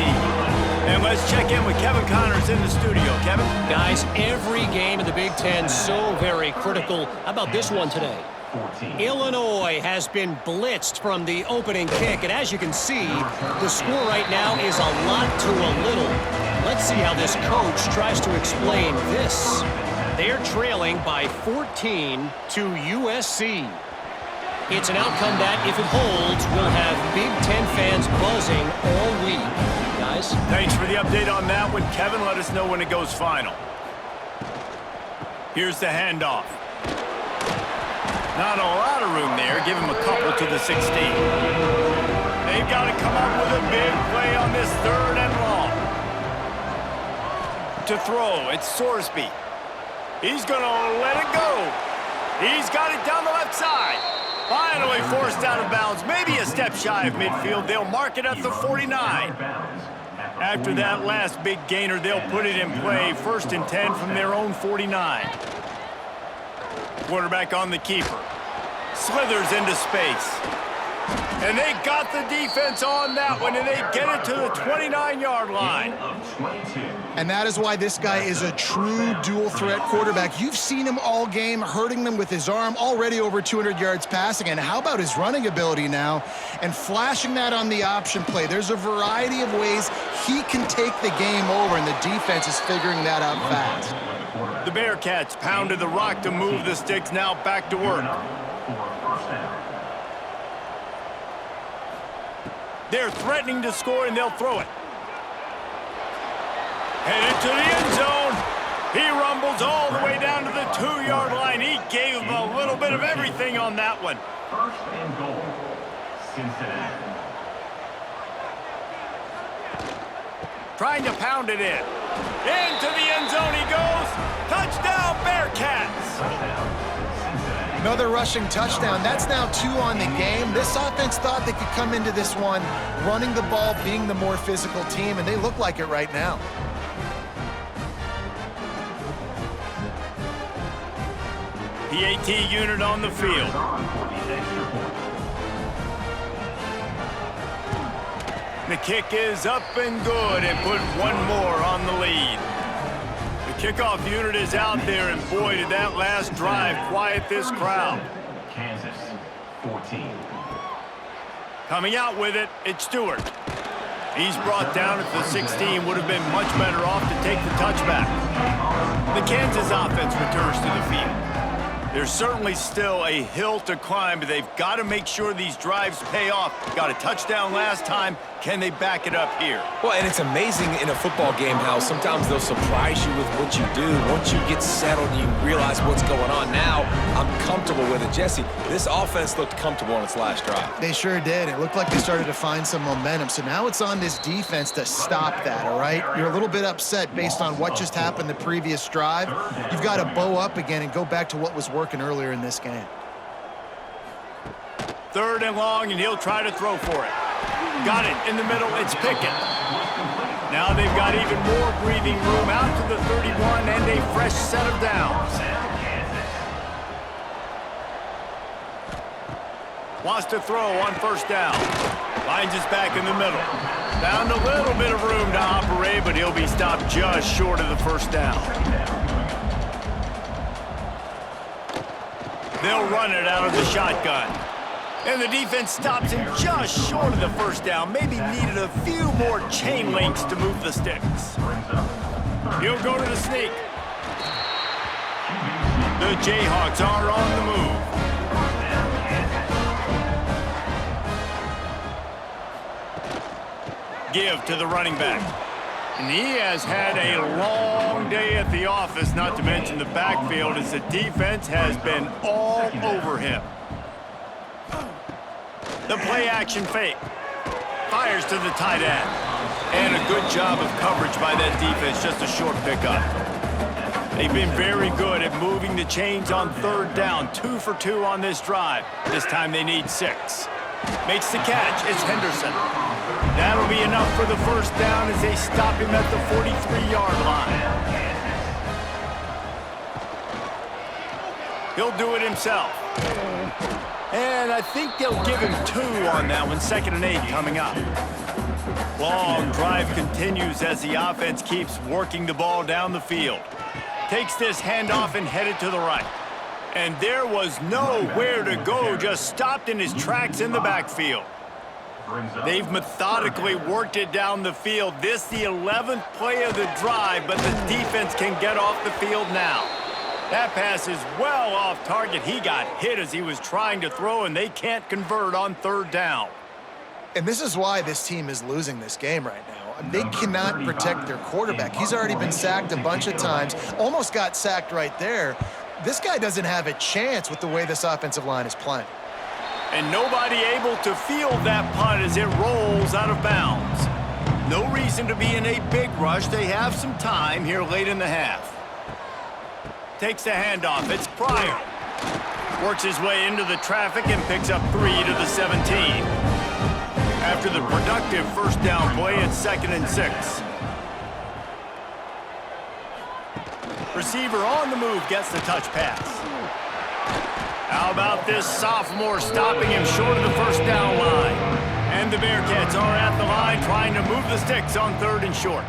And let's check in with Kevin Connors in the studio. Kevin? Guys, every game in the Big Ten so very critical. How about this one today? 14. Illinois has been blitzed from the opening kick, and as you can see, the score right now is a lot to a little. Let's see how this coach tries to explain this. They're trailing by 14 to USC. It's an outcome that, if it holds, will have Big Ten fans buzzing all week. Guys? Thanks for the update on that one, Kevin. Let us know when it goes final. Here's the handoff. Not a lot of room there. Give him a couple to the 16. They've got to come up with a big play on this 3rd and long. To throw, it's Sorsby. He's going to let it go. He's got it down the left side. Finally forced out of bounds. Maybe a step shy of midfield. They'll mark it at the 49. After that last big gainer, they'll put it in play. 1st and 10 from their own 49. Quarterback on the keeper. Slithers into space. And they got the defense on that one, and they get it to the 29-yard line. And that is why this guy is a true dual-threat quarterback. You've seen him all game, hurting them with his arm, already over 200 yards passing. And how about his running ability now? And flashing that on the option play. There's a variety of ways he can take the game over, and the defense is figuring that out fast. The Bearcats pounded the rock to move the sticks, now back to work. They're threatening to score, and they'll throw it. Headed to the end zone. He rumbles all the way down to the 2-yard line. He gave him a little bit of everything on that one. 1st and goal, Cincinnati. Trying to pound it in. Into the end zone he goes. Touchdown, Bearcats. Touchdown, Cincinnati. Another rushing touchdown. That's now 2 on the game. This offense thought they could come into this one running the ball, being the more physical team, and they look like it right now. PAT unit on the field. The kick is up and good, and put one more on the lead. The kickoff unit is out there, and boy, did that last drive quiet this crowd. Kansas, 14. Coming out with it, it's Stewart. He's brought down at the 16, would have been much better off to take the touchback. The Kansas offense returns to the field. There's certainly still a hill to climb, but they've got to make sure these drives pay off. Got a touchdown last time. Can they back it up here? Well, and it's amazing in a football game how sometimes they'll surprise you with what you do. Once you get settled and you realize what's going on now, I'm comfortable with it. Jesse, this offense looked comfortable on its last drive. They sure did. It looked like they started to find some momentum. So now it's on this defense to stop that, all right? You're a little bit upset based on what just happened the previous drive. You've got to bow up again and go back to what was working earlier in this game. 3rd and long, and he'll try to throw for it. Got it in the middle. It's Pickett. Now they've got even more breathing room out to the 31 and a fresh set of downs. Wants to throw on 1st down. Finds us back in the middle. Found a little bit of room to operate, but he'll be stopped just short of the first down. They'll run it out of the shotgun. And the defense stops him just short of the first down. Maybe needed a few more chain links to move the sticks. He'll go to the sneak. The Jayhawks are on the move. Give to the running back. And he has had a long day at the office, not to mention the backfield, as the defense has been all over him. The play-action fake. Fires to the tight end. And a good job of coverage by that defense, just a short pickup. They've been very good at moving the chains on third down. 2 for 2 on this drive. This time they need 6. Makes the catch. It's Henderson. That'll be enough for the first down as they stop him at the 43-yard line. He'll do it himself. And I think they'll give him 2 on that one. 2nd and 8 coming up. Long drive continues as the offense keeps working the ball down the field. Takes this handoff and headed to the right. And there was nowhere to go, just stopped in his tracks in the backfield. They've methodically worked it down the field. This the 11th play of the drive, but the defense can get off the field now. That pass is well off target. He got hit as he was trying to throw, and they can't convert on third down. And this is why this team is losing this game right now. They cannot protect their quarterback. He's already been sacked a bunch of times, almost got sacked right there. This guy doesn't have a chance with the way this offensive line is playing. And nobody able to field that punt as it rolls out of bounds. No reason to be in a big rush. They have some time here late in the half. Takes the handoff. It's Pryor. Works his way into the traffic and picks up 3 to the 17. After the productive first down play, it's 2nd and 6. Receiver on the move gets the touch pass. How about this sophomore stopping him short of the first down line? And the Bearcats are at the line trying to move the sticks on 3rd and short.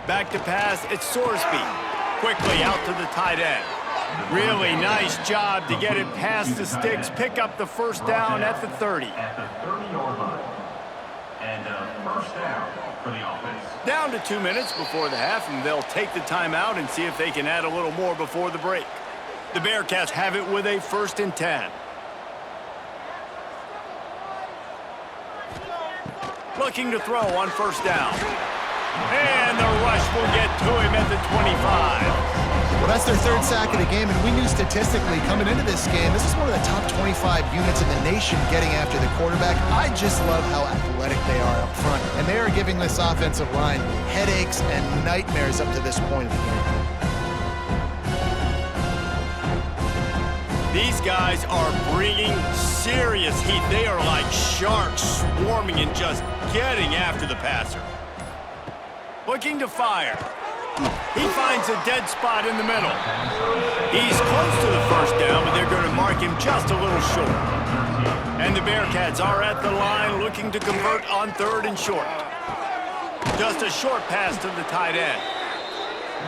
Back to pass, it's Sorsby. Quickly out to the tight end. Really nice job to get it past the sticks, pick up the first down at the 30. At the 30-yard line. And first down for the offense. Down to 2 minutes before the half, and they'll take the timeout and see if they can add a little more before the break. The Bearcats have it with a 1st and 10. Looking to throw on first down. And the rush will get to him at the 25. Well, that's their 3rd sack of the game, and we knew statistically coming into this game, this is one of the top 25 units in the nation getting after the quarterback. I just love how athletic they are up front, and they are giving this offensive line headaches and nightmares up to this point of the game. These guys are bringing serious heat. They are like sharks swarming and just getting after the passer. Looking to fire. He finds a dead spot in the middle. He's close to the first down, but they're going to mark him just a little short. And the Bearcats are at the line looking to convert on 3rd and short. Just a short pass to the tight end.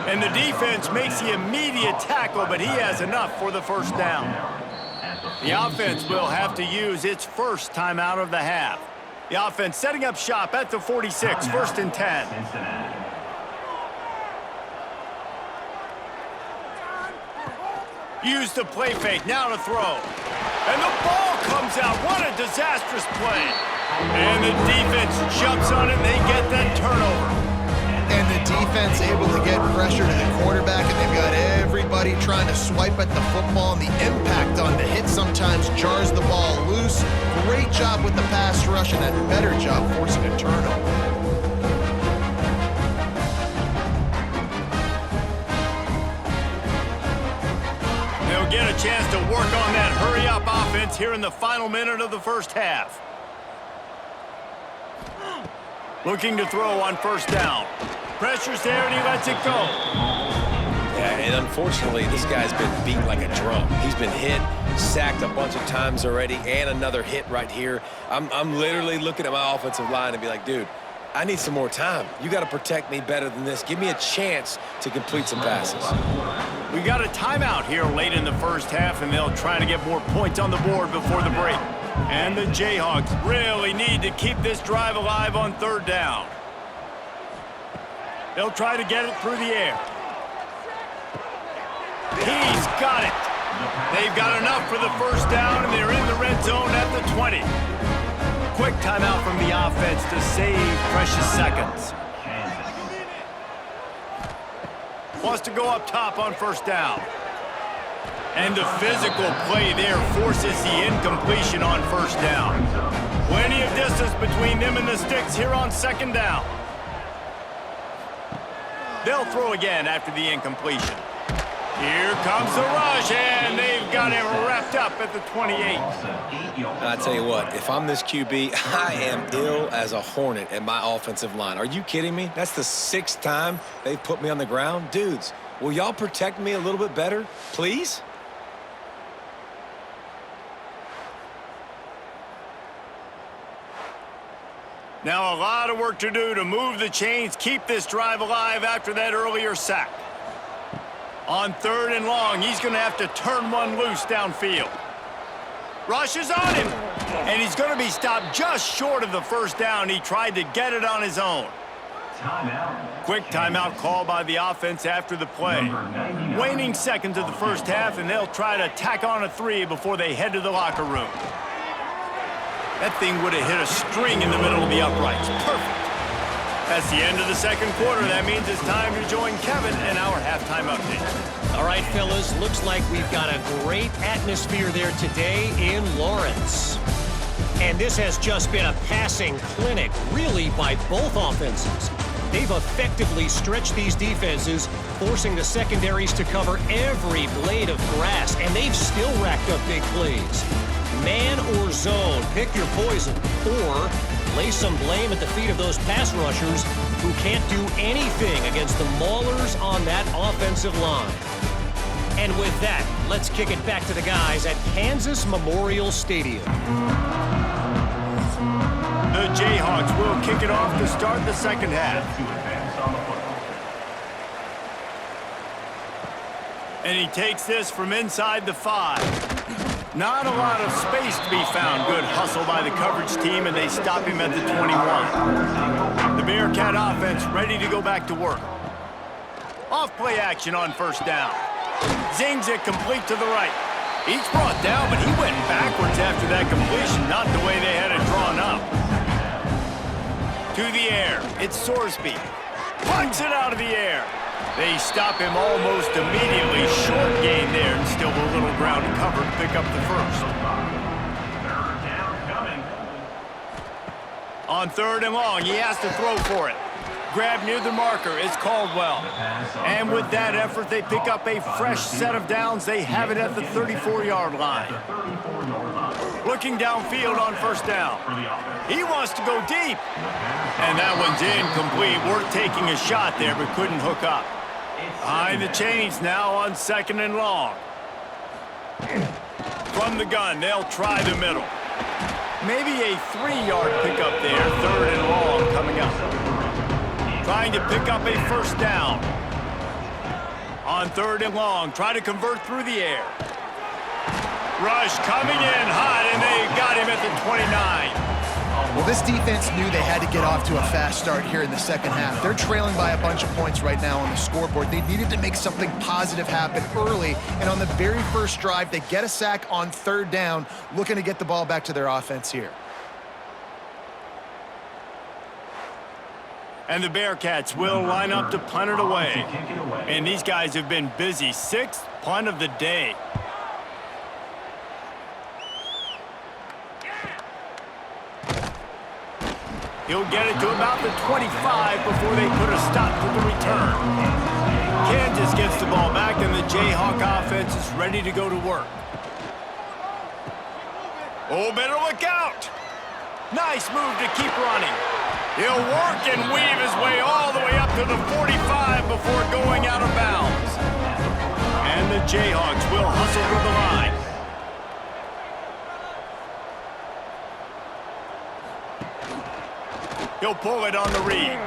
And the defense makes the immediate tackle, but he has enough for the first down. The offense will have to use its first timeout of the half. The offense setting up shop at the 46, 1st and 10. Use the play fake, now to throw. And the ball comes out. What a disastrous play. And the defense jumps on it, and they get that turnover. And the defense able to get pressure to the quarterback, and they've got everybody trying to swipe at the football, and the impact on the hit sometimes jars the ball loose. Great job with the pass rush, and a better job forcing a turnover. They'll get a chance to work on that hurry-up offense here in the final minute of the first half. Looking to throw on first down. Pressure's there, and he lets it go. Yeah, and unfortunately, this guy's been beat like a drum. He's been hit, sacked a bunch of times already, and another hit right here. I'm literally looking at my offensive line and be like, dude, I need some more time. You got to protect me better than this. Give me a chance to complete some passes. We got a timeout here late in the first half, and they'll try to get more points on the board before the break. And the Jayhawks really need to keep this drive alive on third down. They'll try to get it through the air. He's got it. They've got enough for the first down, and they're in the red zone at the 20. Quick timeout from the offense to save precious seconds. Wants to go up top on first down. And the physical play there forces the incompletion on first down. Plenty of distance between them and the sticks here on second down. They'll throw again after the incompletion. Here comes the rush, and they've got him wrapped up at the 28. I tell you what, if I'm this QB, I am ill as a hornet at my offensive line. Are you kidding me? That's the 6th time they've put me on the ground. Dudes, will y'all protect me a little bit better, please? Now a lot of work to do to move the chains, keep this drive alive after that earlier sack. On third and long, he's going to have to turn one loose downfield. Rush is on him, and he's going to be stopped just short of the first down. He tried to get it on his own. Timeout. Quick timeout call by the offense after the play. Waning seconds of the first half, and they'll try to tack on a 3 before they head to the locker room. That thing would have hit a string in the middle of the uprights. Perfect. That's the end of the second quarter. That means it's time to join Kevin and our halftime update. All right, fellas, looks like we've got a great atmosphere there today in Lawrence. And this has just been a passing clinic, really, by both offenses. They've effectively stretched these defenses, forcing the secondaries to cover every blade of grass, and they've still racked up big plays. Man or zone, pick your poison, or lay some blame at the feet of those pass rushers who can't do anything against the maulers on that offensive line. And with that, let's kick it back to the guys at Kansas Memorial Stadium. The Jayhawks will kick it off to start the second half. And he takes this from inside the 5. Not a lot of space to be found. Good hustle by the coverage team, and they stop him at the 21. The Bearcat offense ready to go back to work. Off-play action on first down. Zings it complete to the right. He's brought down, but he went backwards after that completion, not the way they had it drawn up. To the air. It's Sorsby. Punts it out of the air. They stop him almost immediately. Short gain there, and still a little ground to cover to pick up the first. On third and long, he has to throw for it. Grab near the marker is Caldwell. And with that effort, they pick up a fresh set of downs. They have it at the 34-yard line. Looking downfield on first down. He wants to go deep. And that one's incomplete. Worth taking a shot there, but couldn't hook up. Behind the chains now on second and long. From the gun, they'll try the middle. Maybe a 3-yard pickup there. Third and long coming up. Trying to pick up a first down. On third and long, try to convert through the air. Rush coming in hot, and they got him at the 29. Well, this defense knew they had to get off to a fast start here in the second half. They're trailing by a bunch of points right now on the scoreboard. They needed to make something positive happen early, and on the very first drive, they get a sack on third down, looking to get the ball back to their offense here. And the Bearcats will line up to punt it away. And these guys have been busy. 6th punt of the day. He'll get it to about the 25 before they put a stop to the return. Kansas gets the ball back, and the Jayhawk offense is ready to go to work. Oh, better look out. Nice move to keep running. He'll work and weave his way all the way up to the 45 before going out of bounds. the Jayhawks will hustle for the line. He'll pull it on the read.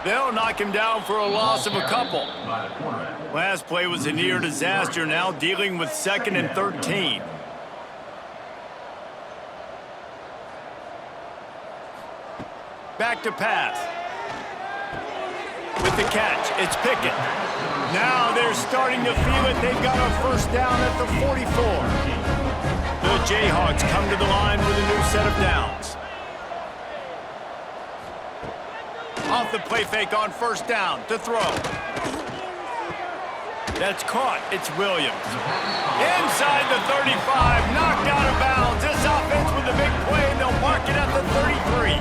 They'll knock him down for a loss of a couple. Last play was a near disaster, now dealing with 2nd and 13. Back to pass. With the catch, it's Pickett. Now they're starting to feel it. They've got a first down at the 44. The Jayhawks come to the line with a new set of downs. Off the play fake on first down to throw. That's caught. It's Williams. Inside the 35, knocked out of bounds. This offense with a big play, and they'll mark it at the 33.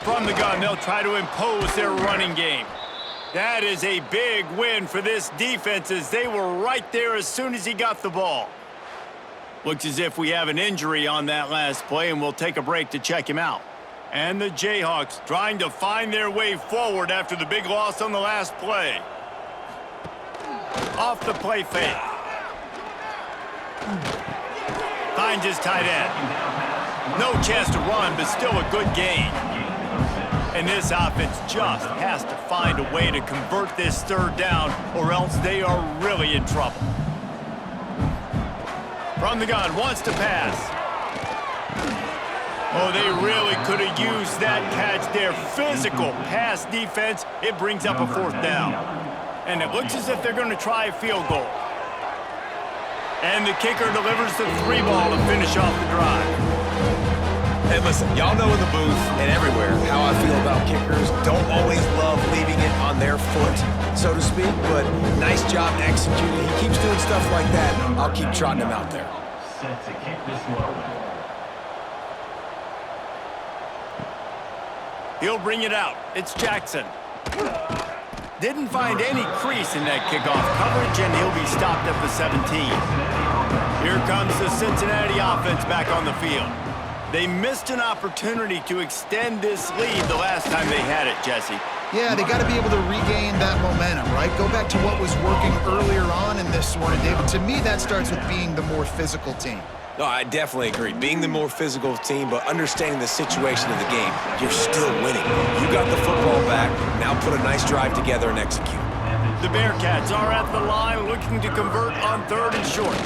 From the gun, they'll try to impose their running game. That is a big win for this defense as they were right there as soon as he got the ball. Looks as if we have an injury on that last play, and we'll take a break to check him out. And the Jayhawks trying to find their way forward after the big loss on the last play. Off the play fake. Finds his tight end. No chance to run, but still a good gain. And this offense just has to find a way to convert this 3rd down, or else they are really in trouble. From the gun, wants to pass. Oh, they really could have used that catch there. Physical pass defense. It brings up a 4th down. And it looks as if they're going to try a field goal. And the kicker delivers the 3 ball to finish off the drive. And listen, y'all know in the booth and everywhere how I feel about kickers. Don't always love leaving it on their foot, so to speak, but nice job executing. He keeps doing stuff like that. I'll keep trotting him out there. Set to kick this one. He'll bring it out. It's Jackson. Didn't find any crease in that kickoff coverage, and he'll be stopped at the 17. Here comes the Cincinnati offense back on the field. They missed an opportunity to extend this lead the last time they had it, Jesse. Yeah, they got to be able to regain that momentum, right? Go back to what was working earlier on in this one. And David, to me, that starts with being the more physical team. No, I definitely agree. Being the more physical team, but understanding the situation of the game, you're still winning. You got the football back. Now put a nice drive together and execute. The Bearcats are at the line looking to convert on 3rd and short.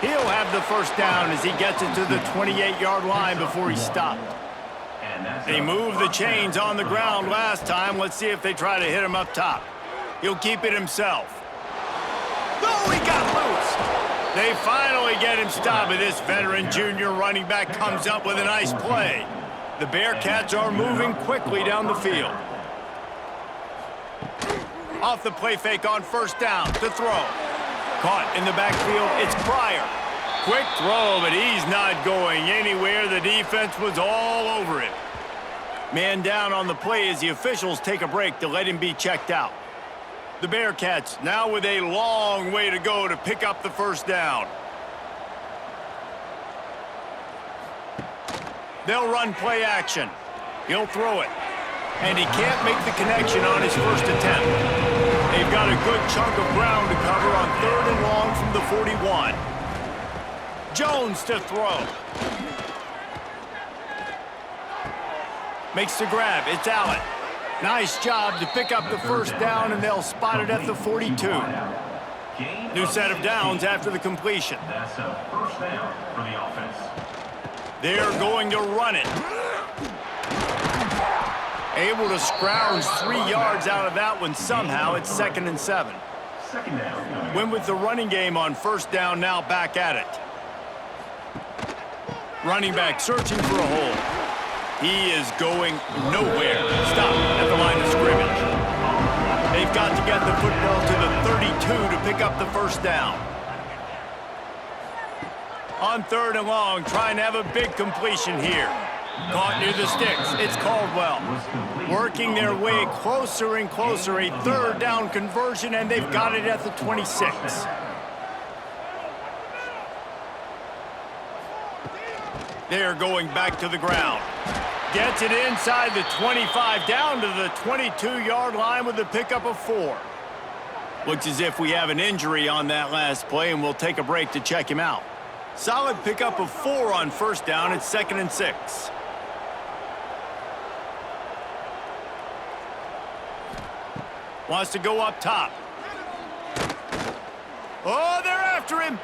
He'll have the first down as he gets it to the 28-yard line before he's stopped. They moved the chains on the ground last time. Let's see if they try to hit him up top. He'll keep it himself. Oh, he got loose. They finally get him stopped, and this veteran junior running back comes up with a nice play. The Bearcats are moving quickly down the field. Off the play fake on first down to throw. Caught in the backfield, it's Pryor. Quick throw, but he's not going anywhere. The defense was all over him. Man down on the play as the officials take a break to let him be checked out. The Bearcats now with a long way to go to pick up the first down. They'll run play action. He'll throw it. And he can't make the connection on his first attempt. They've got a good chunk of ground to cover on 3rd and long from the 41. Jones to throw. Makes the grab. It's Allen. Nice job to pick up the first down, and they'll spot it at the 42. New set of downs after the completion. That's a first down for the offense. They're going to run it. Able to scrounge 3 yards out of that one somehow. It's 2nd and 7. Second down. Went with the running game on first down, now back at it. Running back searching for a hole. He is going nowhere. Stop at the line of scrimmage. They've got to get the football to the 32 to pick up the first down. On 3rd and long, trying to have a big completion here. Caught near the sticks. It's Caldwell. Working their way closer and closer. A 3rd down conversion, and they've got it at the 26. They're going back to the ground. Gets it inside the 25, down to the 22-yard line with a pickup of 4. Looks as if we have an injury on that last play, and we'll take a break to check him out. Solid pickup of 4 on first down. It's 2nd and 6. Wants to go up top. Oh, they're after him.